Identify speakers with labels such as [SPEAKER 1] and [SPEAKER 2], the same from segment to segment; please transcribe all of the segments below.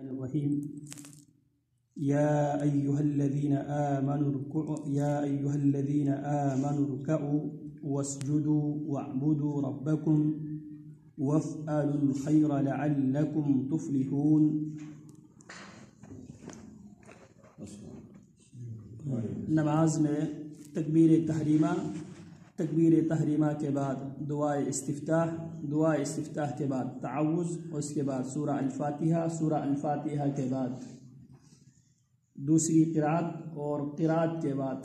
[SPEAKER 1] الرحيم يا أيها الذين آمنوا اركعوا واسجدوا واعبدوا ربكم وافعلوا الخير لعلكم تفلحون. نماز میں تکبیر تحریمہ کے بعد دعائے استفتاح کے بعد تعوذ، اور اس کے بعد سورہ الفاتحہ کے بعد دوسری قرات، اور قرات کے بعد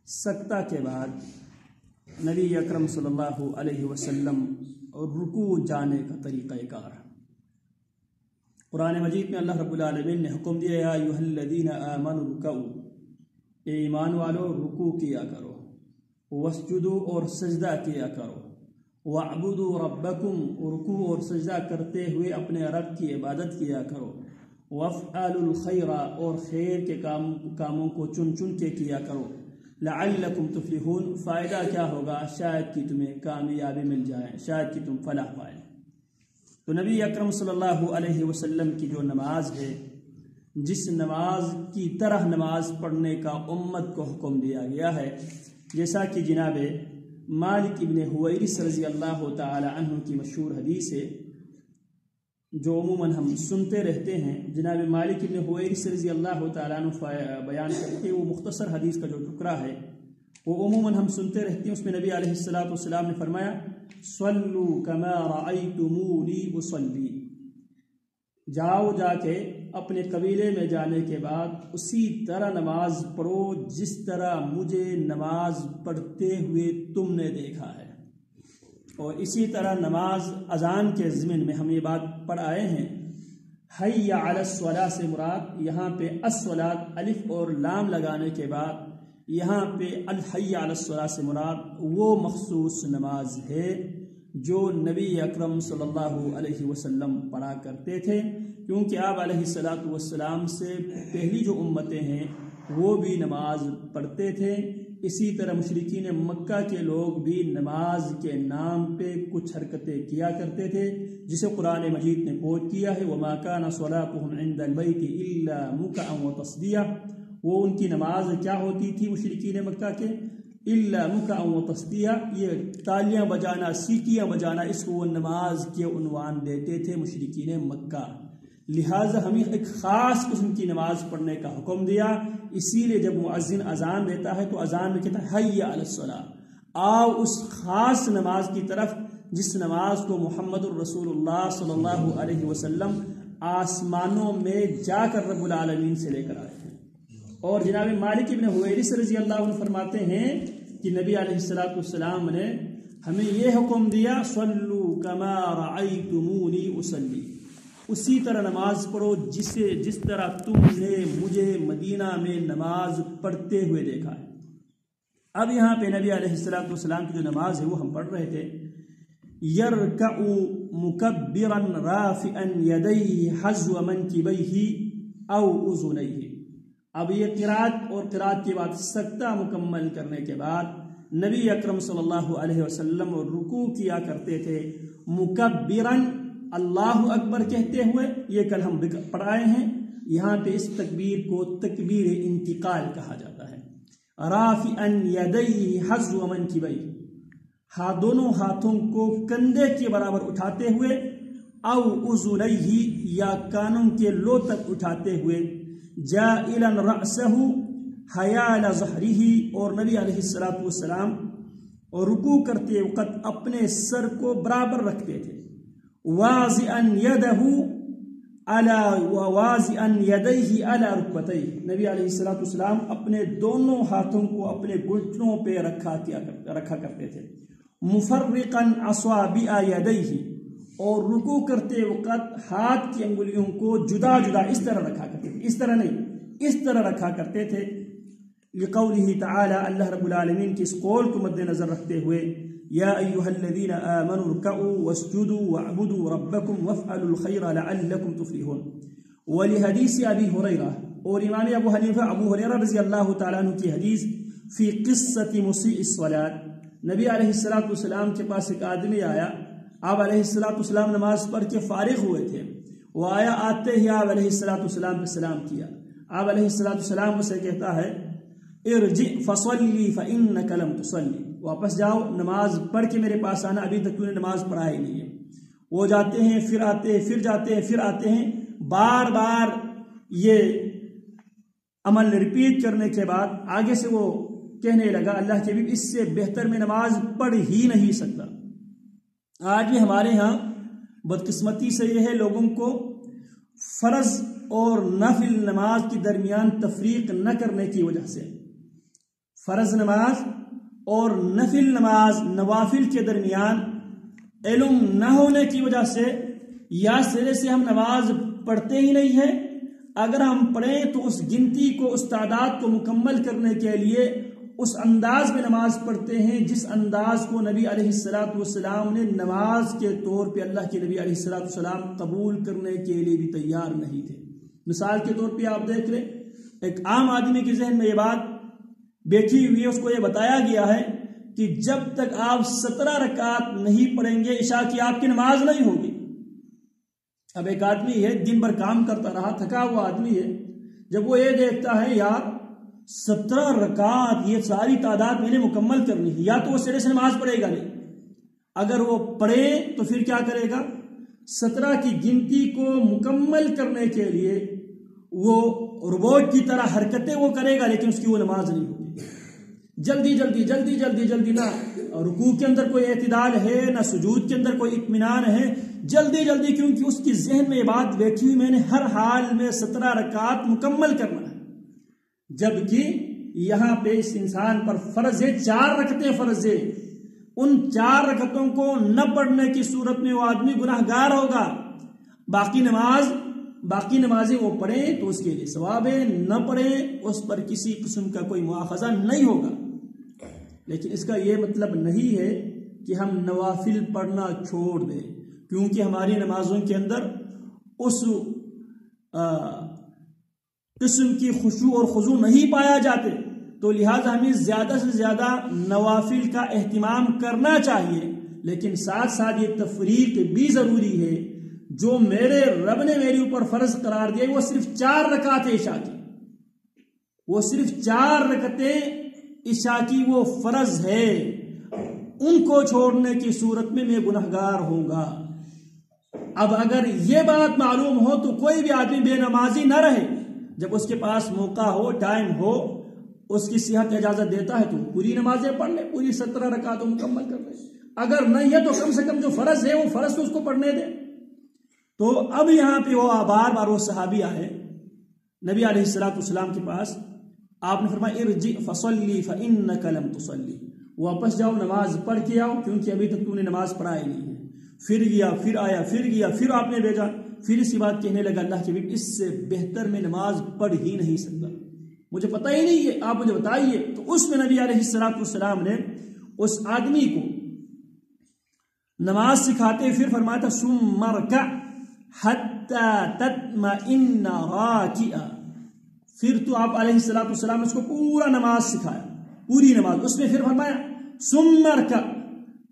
[SPEAKER 1] سکتہ کے بعد نبی اکرم صلی اللہ علیہ وسلم رکوع جانے کا طریقہ کار. قرآن مجید میں اللہ رب العالمین نے حکم دیا یا ایھا الذین آمنوا ارکعوا، اے ایمان والو رکوع کیا کرو، واسجدوا اور سجدہ کیا کرو، واعبدوا ربکم رکوع اور سجدہ کرتے ہوئے اپنے رب کی عبادت کیا کرو، وافعلوا الخیر اور خیر کے کاموں کو چن کے کیا کرو، لعلکم تفلحون فائدہ کیا ہوگا، شاید کہ تمہیں کامیابی مل جائے، شاید کہ تم فلاح پائے. تو نبی اکرم صلی اللہ علیہ وسلم کی جو نماز ہے، جس نماز کی طرح نماز پڑھنے کا امت کو حکم دیا گیا ہے، جیسا کہ جناب مالک ابن حویرث رضی اللہ تعالی عنہ کی مشہور حدیث ہے جو عموماً ہم سنتے رہتے ہیں. جناب مالک ابن حویرث رضی اللہ تعالی عنہ بیان کرتے وہ مختصر حدیث کا جو ٹکڑا ہے وہ عموماً ہم سنتے رہتے ہیں. اس میں نبی علیہ السلام نے فرمایا صلوا کما رأیتمونی اصلی، جا کے اپنے قبیلے میں جانے کے بعد اسی طرح نماز پڑھو جس طرح مجھے نماز پڑھتے ہوئے تم نے دیکھا ہے. اور اسی طرح نماز اذان کے ضمن میں ہم یہ بات پڑھ آئے ہیں، حی علی الصلاۃ سے مراد یہاں پہ الصلاۃ الف اور لام لگانے کے بعد یہاں پہ الحی علی الصلاۃ سے مراد وہ مخصوص نماز ہے جو نبی اکرم صلی اللہ علیہ وسلم پڑھا کرتے تھے، کیونکہ آپ علیہ السلام سے پہلی جو امتیں ہیں وہ بھی نماز پڑھتے تھے. اسی طرح مشرکین مکہ کے لوگ بھی نماز کے نام پہ کچھ حرکتیں کیا کرتے تھے، جسے قرآن مجید نے کوٹ کیا ہے وما کان صلاتهم عند البیت الا مکعا وتصدیہ. وہ ان کی نماز کیا ہوتی تھی مشرکین مکہ کے؟ الا مکعا وتصدیہ، یہ تالیاں بجانا، سیٹیاں بجانا، اس کو وہ نماز کے عنوان دیتے تھے مشرکین مکہ. لہٰذا ہمیں ایک خاص قسم کی نماز پڑھنے کا حکم دیا. اسی لیے جب مؤذن اذان دیتا ہے تو اذان میں کہتا ہے حی علی الصلاۃ، آؤ اس خاص نماز کی طرف جس نماز کو محمد الرسول اللہ صلی اللہ علیہ وسلم آسمانوں میں جا کر رب العالمین سے لے کر آئے ہیں. اور جناب مالک ابن حویرث رضی اللہ عنہ فرماتے ہیں کہ نبی علیہ السلام نے ہمیں یہ حکم دیا صلوا کما رأیتمونی اصلی، اسی طرح نماز پڑھو جس طرح تم نے مجھے مدینہ میں نماز پڑھتے ہوئے دیکھا ہے. اب یہاں پہ نبی علیہ السلام کی جو نماز ہے وہ ہم پڑھ رہے تھے یرکع مکبرا رافعا یدیہ حذو منکبیہ او اذنیہ. اب یہ قرات اور قرات کے بعد سکتہ مکمل کرنے کے بعد نبی اکرم صلی اللہ علیہ وسلم رکوع کیا کرتے تھے مکبرا، اللہ اکبر کہتے ہوئے. یہ کل ہم پڑھائے ہیں. یہاں پہ اس تکبیر کو تکبیر انتقال کہا جاتا ہے. رافعا یدیہ حذو منکبیہ، دونوں ہاتھوں کو کندھے کے برابر اٹھاتے ہوئے، او اذنیہ یا کانوں کے لو تک اٹھاتے ہوئے، جائلا رأسہ حیال ظہرہ، اور نبی علیہ السلام اور رکوع کرتے وقت اپنے سر کو برابر رکھتے تھے، واضعا یدیہ علی رکبتیہ، نبی علیہ السلام اپنے دونوں ہاتھوں کو اپنے گھٹنوں پہ رکھا کرتے تھے، مفرقا اصابع یدیہ، اور رکوع کرتے وقت ہاتھ کی انگلیوں کو جدا اس طرح رکھا کرتے تھے، اس طرح نہیں، اس طرح رکھا کرتے تھے. لقولہ تعالی، اللہ رب العالمین کی اس قول کو مد نظر رکھتے ہوئے یا ایھا الذین آمنوا ارکعوا واسجدوا واعبدوا ربکم وافعلوا الخیر لعلکم تفلحون. ولحدیث ابی ہریرہ، اور امام ابو ہریرہ رضی اللہ تعالیٰ عنہ کی حدیث فی قصۃ مسیء الصلاۃ، نبی علیہ السلام کے پاس ایک آدمی آیا، آپ علیہ السلام نماز پڑھ کے فارغ ہوئے تھے. وہ آیا، آتے ہی آپ علیہ السلام پہ سلام کیا. آپ علیہ السلام اسے کہتا ہے ارجع فصلی فإنک لم تصلی، واپس جاؤ نماز پڑھ کے میرے پاس آنا، ابھی تک تو نے نماز پڑھا ہی نہیں ہے. وہ جاتے ہیں، پھر آتے ہیں، پھر جاتے ہیں، پھر آتے ہیں. بار بار یہ عمل ریپیٹ کرنے کے بعد آگے سے وہ کہنے لگا اللہ کے حبیب اس سے بہتر میں نماز پڑھ ہی نہیں سکتا. آج بھی ہمارے ہاں بدقسمتی سے یہ ہے، لوگوں کو فرض اور نفل نماز کے درمیان تفریق نہ کرنے کی وجہ سے، فرض نماز اور نفل نماز نوافل کے درمیان علم نہ ہونے کی وجہ سے یا سرے سے ہم نماز پڑھتے ہی نہیں ہیں. اگر ہم پڑھیں تو اس گنتی کو، اس تعداد کو مکمل کرنے کے لیے اس انداز میں نماز پڑھتے ہیں جس انداز کو نبی علیہ السلام نے نماز کے طور پہ اللہ کے نبی علیہ السلام قبول کرنے کے لیے بھی تیار نہیں تھے. مثال کے طور پہ آپ دیکھ لیں، ایک عام آدمی کے ذہن میں یہ بات بیٹھی ہوئی ہے، اس کو یہ بتایا گیا ہے کہ جب تک آپ 17 رکعت نہیں پڑھیں گے عشاء کی آپ کی نماز نہیں ہوگی. اب ایک آدمی ہے دن بھر کام کرتا رہا، تھکا ہوا آدمی ہے، جب وہ یہ دیکھتا ہے یار 17 رکعت یہ ساری تعداد میں نے مکمل کرنی ہے، یا تو وہ سرے سے نماز پڑھے گا نہیں. اگر وہ پڑھے تو پھر کیا کرے گا، 17 کی گنتی کو مکمل کرنے کے لیے وہ روبوٹ کی طرح حرکتیں وہ کرے گا، لیکن اس کی وہ نماز نہیں ہوگی. جلدی جلدی جلدی جلدی جلدی، نہ رکوع کے اندر کوئی اعتدال ہے، نہ سجود کے اندر کوئی اطمینان ہے، جلدی جلدی، کیونکہ اس کی ذہن میں یہ بات بیٹھی ہوئی میں نے ہر حال میں 17 رکعت مکمل کرنا ہے. جبکہ یہاں پہ اس انسان پر فرض ہے 4 رکعتیں فرض ہے. ان 4 رکعتوں کو نہ پڑھنے کی صورت میں وہ آدمی گناہگار ہوگا. باقی نمازیں وہ پڑھیں تو اس کے لیے ثواب ہے، نہ پڑھیں اس پر کسی قسم کا کوئی مواخذہ نہیں ہوگا. لیکن اس کا یہ مطلب نہیں ہے کہ ہم نوافل پڑھنا چھوڑ دیں، کیونکہ ہماری نمازوں کے اندر اس قسم کی خشوع اور خضوع نہیں پایا جاتے، تو لہٰذا ہمیں زیادہ سے زیادہ نوافل کا اہتمام کرنا چاہیے. لیکن ساتھ ساتھ یہ تفریق بھی ضروری ہے. جو میرے رب نے میرے اوپر فرض قرار دیا وہ صرف 4 رکعت عشاء کی، وہ صرف 4 رکعتیں عشاء کی وہ فرض ہے، ان کو چھوڑنے کی صورت میں میں گنہگار ہوں گا. اب اگر یہ بات معلوم ہو تو کوئی بھی آدمی بے نمازی نہ رہے. جب اس کے پاس موقع ہو، ٹائم ہو، اس کی صحت اجازت دیتا ہے تو پوری نمازیں پڑھ لے، پوری 17 رکعت مکمل کر لے. اگر نہیں ہے تو کم سے کم جو فرض ہے وہ فرض تو اس کو پڑھنے دے. تو اب یہاں پہ وہ بار بار وہ صحابی آئے نبی علیہ السلام کے پاس. آپ نے فرمایا ارجع فصلی فإنک لم تصلی، واپس جاؤ نماز پڑھ کے آؤ کیونکہ ابھی تک تو نے نماز پڑھا ہی نہیں ہے. پھر گیا، پھر آیا، پھر گیا، پھر آپ نے بھیجا، پھر اسی بات کہنے لگا اللہ کے حبیب اس سے بہتر میں نماز پڑھ ہی نہیں سکتا، مجھے پتہ ہی نہیں ہے، آپ مجھے بتائیے. تو اس میں نبی علیہ السلام نے اس آدمی کو نماز سکھاتے پھر فرمایا تھا ثم ارکع حتی تطمئن راکعا. پھر تو آپ علیہ السلام اس کو پورا نماز سکھایا، پوری نماز. اس میں پھر فرمایا ثم ارکع،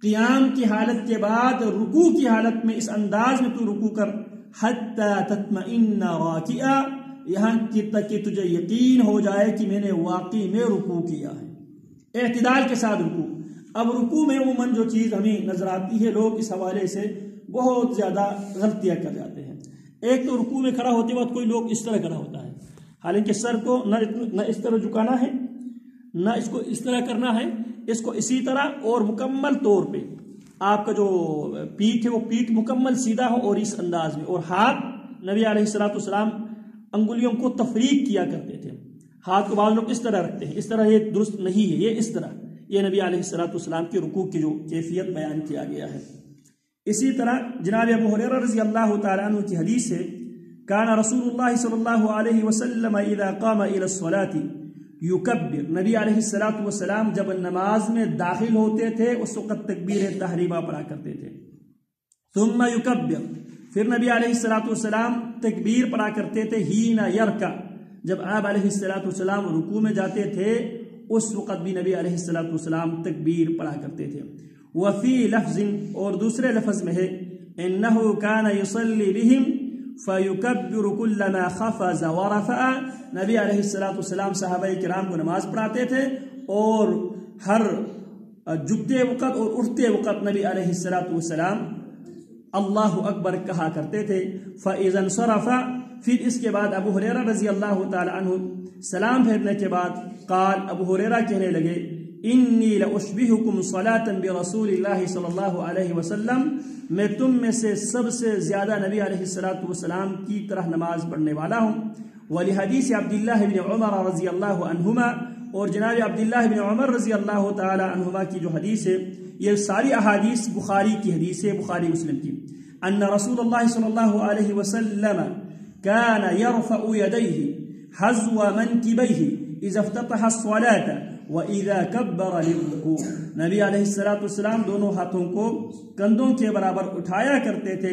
[SPEAKER 1] قیام کی حالت کے بعد رکوع کی حالت میں اس انداز میں تو رکوع کر، حتی تطمئن راکعا، یہاں تک کہ تجھے یقین ہو جائے کہ میں نے واقعی میں رکوع کیا ہے، اعتدال کے ساتھ رکوع. اب رکوع میں عموماً جو چیز ہمیں نظر آتی ہے، لوگ اس حوالے سے بہت زیادہ غلطیاں کر جاتے ہیں. ایک تو رکوع میں کھڑا ہوتے وقت کوئی لوگ اس طرح کھڑا ہوتا ہے، حالانکہ سر کو نہ اس طرح جھکانا ہے، نہ اس کو اس طرح کرنا ہے، اس کو اسی طرح اور مکمل طور پہ آپ کا جو پیٹھ ہے وہ پیٹھ مکمل سیدھا ہو اور اس انداز میں. اور ہاتھ نبی علیہ السلام انگلیوں کو تفریق کیا کرتے تھے. ہاتھ کو بعض لوگ اس طرح رکھتے ہیں، اس طرح یہ درست نہیں ہے، یہ اس طرح. یہ نبی علیہ السلام کے رکوع کی جو کیفیت بیان کیا گیا ہے. اسی طرح جناب ابو ہریرہ رضی اللہ تعالیٰ عنہ کی حدیث ہے کان رسول اللہ صلی اللہ علیہ وسلم اذا قام الى الصلاة یکبر، نبی علیہ السلام جب نماز میں داخل ہوتے تھے اس وقت تکبیر تحریمہ پڑھا کرتے تھے. ثم یکبر، پھر نبی علیہ السلام تکبیر پڑھا کرتے تھے حین یرکع، جب آپ علیہ السلام رکوع میں جاتے تھے اس وقت بھی نبی علیہ السلام تکبیر پڑھا کرتے تھے. وفی لفظ، اور دوسرے لفظ میں ہے انہ کان یصلی بہم فَيُكَبِّرُ كُلَّمَا خَفَزَ وَرَفَعَ، نبی علیہ السلام صحابہ کرام کو نماز پڑھاتے تھے اور ہر جھکتے وقت اور اٹھتے وقت نبی علیہ السلام اللہ اکبر کہا کرتے تھے۔ فَإِذَا انصَرَفَ، پھر اس کے بعد ابو ہریرہ رضی اللہ تعالی عنہ سلام پھیرنے کے بعد قال، ابو ہریرہ کہنے لگے انی لأشبہکم صلاة برسول اللہ صلی اللہ علیہ وسلم، میں تم میں سے سب سے زیادہ نبی علیہ السلام کی طرح نماز پڑھنے والا ہوں۔ ولحدیث عبداللہ بن عمر رضی اللہ عنہما، اور جناب عبداللہ بن عمر رضی اللہ تعالی عنہما کی جو حدیث ہے، یہ ساری احادیث بخاری کی حدیث ہے، بخاری مسلم کی۔ ان رسول اللہ صلی اللہ علیہ وسلم كان يرفع يديه حذو منكبيه اذا افتتح الصلاة واذا كبر للركوع، نبی علیہ السلام دونوں ہاتھوں کو کندھوں کے برابر اٹھایا کرتے تھے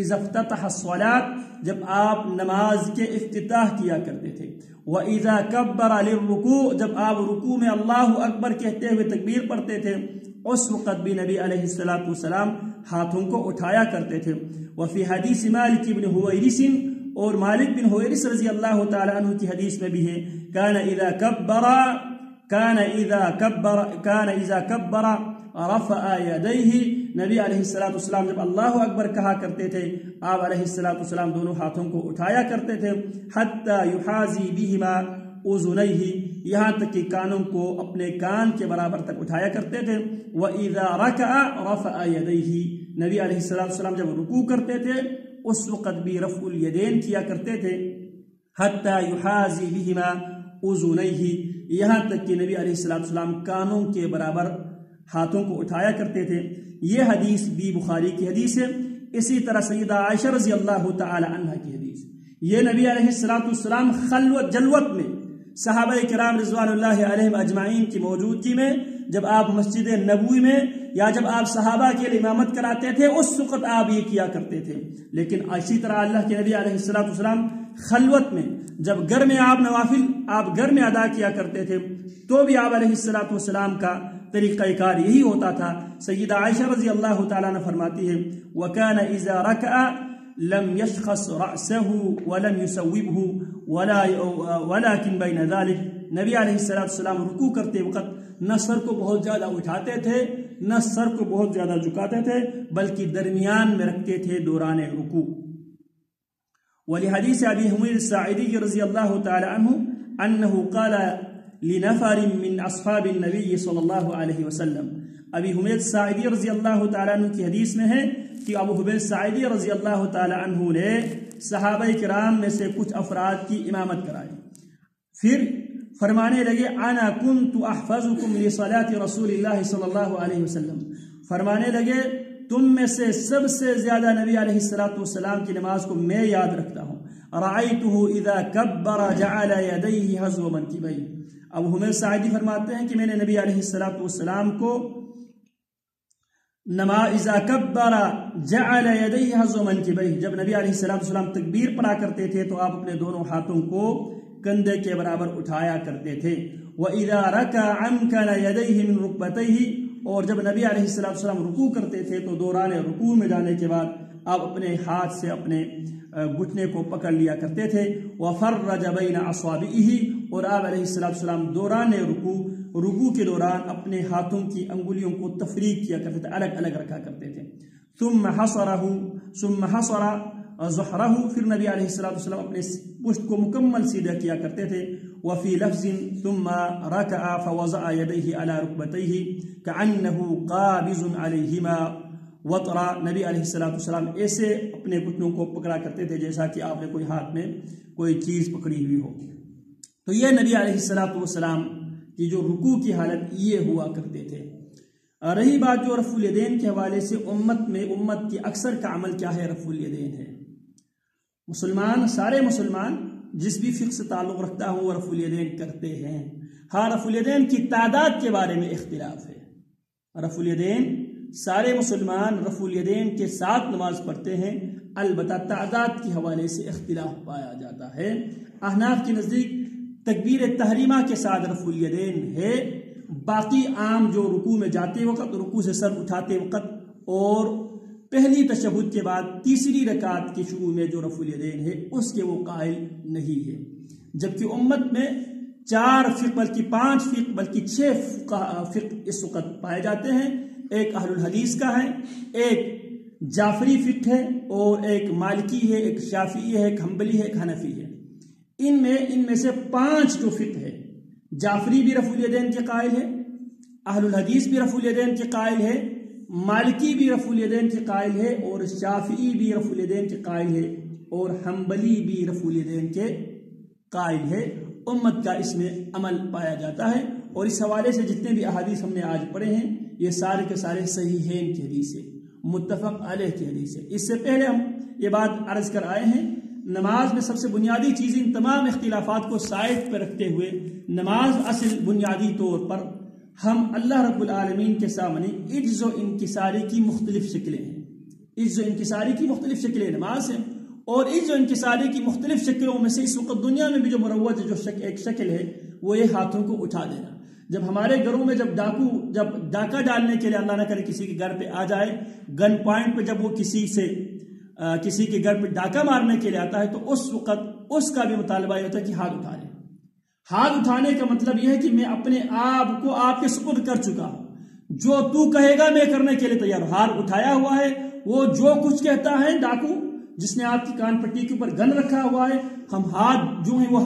[SPEAKER 1] اذا افتتح الصلاة، جب آپ نماز کے افتتاح کیا کرتے تھے، واذا كبر للركوع، جب آپ رکوع میں اللہ اکبر کہتے ہوئے تکبیر پڑھتے تھے، اس وقت بھی نبی علیہ السلام ہاتھوں کو اٹھایا کرتے تھے۔ وفی حدیث مالک بن حویرث، اور مالک بن حویرث رضی اللہ تعالی عنہ کی حدیث میں بھی ہے، کان اذا کبر رفع یدیہ، نبی علیہ السلام جب اللہ اکبر کہا کرتے تھے، آپ علیہ السلام دونوں ہاتھوں کو اٹھایا کرتے تھے، حتی یحاذی بہما اذنیہ، یہاں تک کہ کانوں کو اپنے کان کے برابر تک اٹھایا کرتے تھے۔ وَإِذَا رَكَعَ رَفَعَ يَدَيْهِ، نبی علیہ السلام جب رکوع کرتے تھے اس وقت بھی رفع الیدین کیا کرتے تھے، حتی یحاذی بہما اذنیہ، یہاں تک کہ نبی علیہ السلام کانوں کے برابر ہاتھوں کو اٹھایا کرتے تھے۔ یہ حدیث بھی بخاری کی حدیث ہے۔ اسی طرح سیدہ عائشہ رضی اللہ تعالی عنہ کی حدیث، یہ نبی علیہ السلام خلوت جلوت میں صحابہ کرام رضوان اللہ علیہم اجمعین کی موجودگی میں، جب آپ مسجد نبوی میں یا جب آپ صحابہ کے لیے امامت کراتے تھے اس وقت آپ یہ کیا کرتے تھے۔ لیکن اسی طرح اللہ کے نبی علیہ السلام خلوت میں، جب گھر میں آپ نوافل آپ گھر میں ادا کیا کرتے تھے تو بھی آپ علیہ السلام کا طریقہ کار یہی ہوتا تھا۔ سیدہ عائشہ رضی اللہ تعالیٰ عنہ فرماتی ہے، وَكَانَ إِذَا رَكَعَ لم يشخص رأسه ولم يسوبه ولكن بين ذلك، نبی علیہ السلام رکوع کرتے وقت نہ سر کو بہت زیادہ اٹھاتے تھے نہ سر کو بہت زیادہ جھکاتے تھے، بلکہ درمیان میں رکھتے تھے دوران رکوع۔ ولحدیث ابی حمید الساعدی رضی اللہ تعالی عنہ انه قال لنفر من اصحاب النبی صلی اللہ علیہ وسلم، ابی حمید ساعدی رضی اللہ تعالی عنہ کی حدیث میں ہے کہ ابو حمید ساعدی رضی اللہ تعالی عنہ نے صحابہ کرام میں سے کچھ افراد کی امامت کرائی، پھر فرمانے لگے انا كنت احفظكم لصلاة رسول اللہ صلی اللہ علیہ وسلم، فرمانے لگے تم میں سے سب سے زیادہ نبی علیہ السلام کی نماز کو میں یاد رکھتا ہوں۔ رأيته اذا كبر جعل يديه حذو منكبيه، ابو حمید ساعدی فرماتے ہیں کہ میں نے نبی علیہ السلام کو اذا کبر جعل یدیہ حذو منکبیہ، جب نبی علیہ السلام تکبیر پڑھا کرتے تھے تو آپ اپنے دونوں ہاتھوں کو کندھے کے برابر اٹھایا کرتے تھے۔ وَإِذَا رَكَعَ أَمْكَنَ يَدَيْهِ مِنْ رُكْبَتَيْهِ، اور جب نبی علیہ السلام رکوع کرتے تھے تو دوران رکوع میں جانے کے بعد آپ اپنے ہاتھ سے اپنے گھٹنے کو پکڑ لیا کرتے تھے۔ وَفَرَّجَ بَيْنَ أَصَابِعِهِ، اور آپ علیہ السلام دوران رکوع کے دوران اپنے ہاتھوں کی انگلیوں کو تفریق کیا کرتے تھے، الگ الگ رکھا کرتے تھے۔ ثم حصر ظہرہ، پھر نبی علیہ السلام اپنے پشت کو مکمل سیدھا کیا کرتے تھے۔ وفی لفظ ثم رکع فوضع یدیہ علی رکبتیہ کأنہ قابض علیہما وطرا، نبی علیہ السلام ایسے اپنے گھٹنوں کو پکڑا کرتے تھے جیسا کہ آپ نے کوئی ہاتھ میں کوئی چیز پکڑی ہوئی ہو۔ تو یہ نبی علیہ السلام کی جو رکوع کی حالت یہ ہوا کرتے تھے۔ رہی بات جو رفع الیدین کے حوالے سے امت کی اکثر کا عمل کیا ہے، رفع الیدین ہے۔ سارے مسلمان جس بھی فقہ سے تعلق رکھتا ہوں وہ رفع الیدین کرتے ہیں۔ ہاں، رفع الیدین کی تعداد کے بارے میں اختلاف ہے۔ رفع الیدین سارے مسلمان رفع الیدین کے ساتھ نماز پڑھتے ہیں، البتہ تعداد کے حوالے سے اختلاف پایا جاتا ہے۔ احناف کے نزدیک تکبیر تحریمہ کے ساتھ رفع الیدین ہے، باقی عام جو رکوع میں جاتے وقت، رکوع سے سر اٹھاتے وقت اور پہلی تشہد کے بعد تیسری رکعت کے شروع میں جو رفع الیدین ہے اس کے وہ قائل نہیں ہے، جبکہ امت میں 4 فقہ بلکہ 5 فقہ بلکہ 6 فقہ اس وقت پائے جاتے ہیں۔ ایک اہل الحدیث کا ہے، ایک جعفری فقہ ہے، اور ایک مالکی ہے، ایک شافعی ہے، ایک حنبلی ہے، ایک حنفی ہے۔ ان میں سے 5 جو فقہ ہے، جعفری بھی رفع الیدین کے قائل ہے، اہل الحدیث بھی رفع الیدین کے قائل ہے، مالکی بھی رفع الیدین کے قائل ہے، اور شافعی بھی رفع الیدین کے قائل ہے، اور حنبلی بھی رفع الیدین کے قائل ہے۔ امت کا اس میں عمل پایا جاتا ہے، اور اس حوالے سے جتنے بھی احادیث ہم نے آج پڑھے ہیں یہ سارے کے سارے صحیحین کی حدیث ہے، متفق علیہ کی حدیث ہے۔ اس سے پہلے ہم یہ بات عرض کر آئے ہیں، نماز میں سب سے بنیادی چیز ان تمام اختلافات کو سائڈ پہ رکھتے ہوئے نماز اصل بنیادی طور پر ہم اللہ رب العالمین کے سامنے عجز و انکساری کی مختلف شکلیں ہیں۔ عجز و انکساری کی مختلف شکلیں نماز ہیں، اور عجز و انکساری کی مختلف شکلوں میں سے اس وقت دنیا میں بھی جو مروج جو ایک شکل ہے وہ یہ ہاتھوں کو اٹھا دینا۔ جب ہمارے گھروں میں جب ڈاکہ ڈالنے کے لیے اللہ نہ کرے کسی کے گھر پہ آ جائے، گن پوائنٹ پہ جب وہ کسی کے گھر پہ ڈاکہ مارنے کے لیے آتا ہے، تو اس وقت اس کا بھی مطالبہ یہ ہوتا ہے کہ ہاتھ اٹھا لے۔ ہاتھ اٹھانے کا مطلب یہ ہے کہ میں اپنے آپ کو آپ کے سپرد کر چکا ہوں، جو تو کہے گا میں کرنے کے لیے تیار ہوں۔ ہاتھ اٹھایا ہوا ہے، وہ جو کچھ کہتا ہے ڈاکو جس نے آپ کی کان پٹی کے اوپر گن رکھا ہوا ہے، ہم ہاتھ جو ہے وہ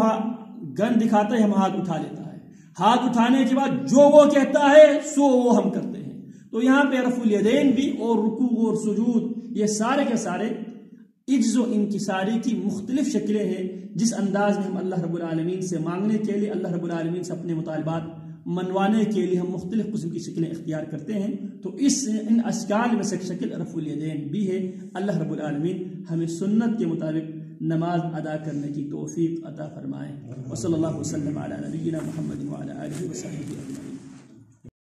[SPEAKER 1] گن دکھاتا ہے، ہم ہاتھ اٹھا لیتا ہے۔ ہاتھ اٹھانے کے بعد جو وہ کہتا ہے سو وہ ہم کرتے ہیں۔ تو یہاں پہ رفع الیدین بھی اور رکوع اور سجود یہ سارے کے سارے عجز و انکساری کی مختلف شکلیں ہیں، جس انداز میں ہم اللہ رب العالمین سے مانگنے کے لیے، اللہ رب العالمین سے اپنے مطالبات منوانے کے لیے ہم مختلف قسم کی شکلیں اختیار کرتے ہیں۔ تو ان اشکال میں سے ایک شکل رفع الیدین بھی ہے۔ اللہ رب العالمین ہمیں سنت کے مطابق نماز ادا کرنے کی توفیق عطا فرمائے۔ وصلی اللہ وسلم علی نبینا محمد وعلی آلہ وصحبہ۔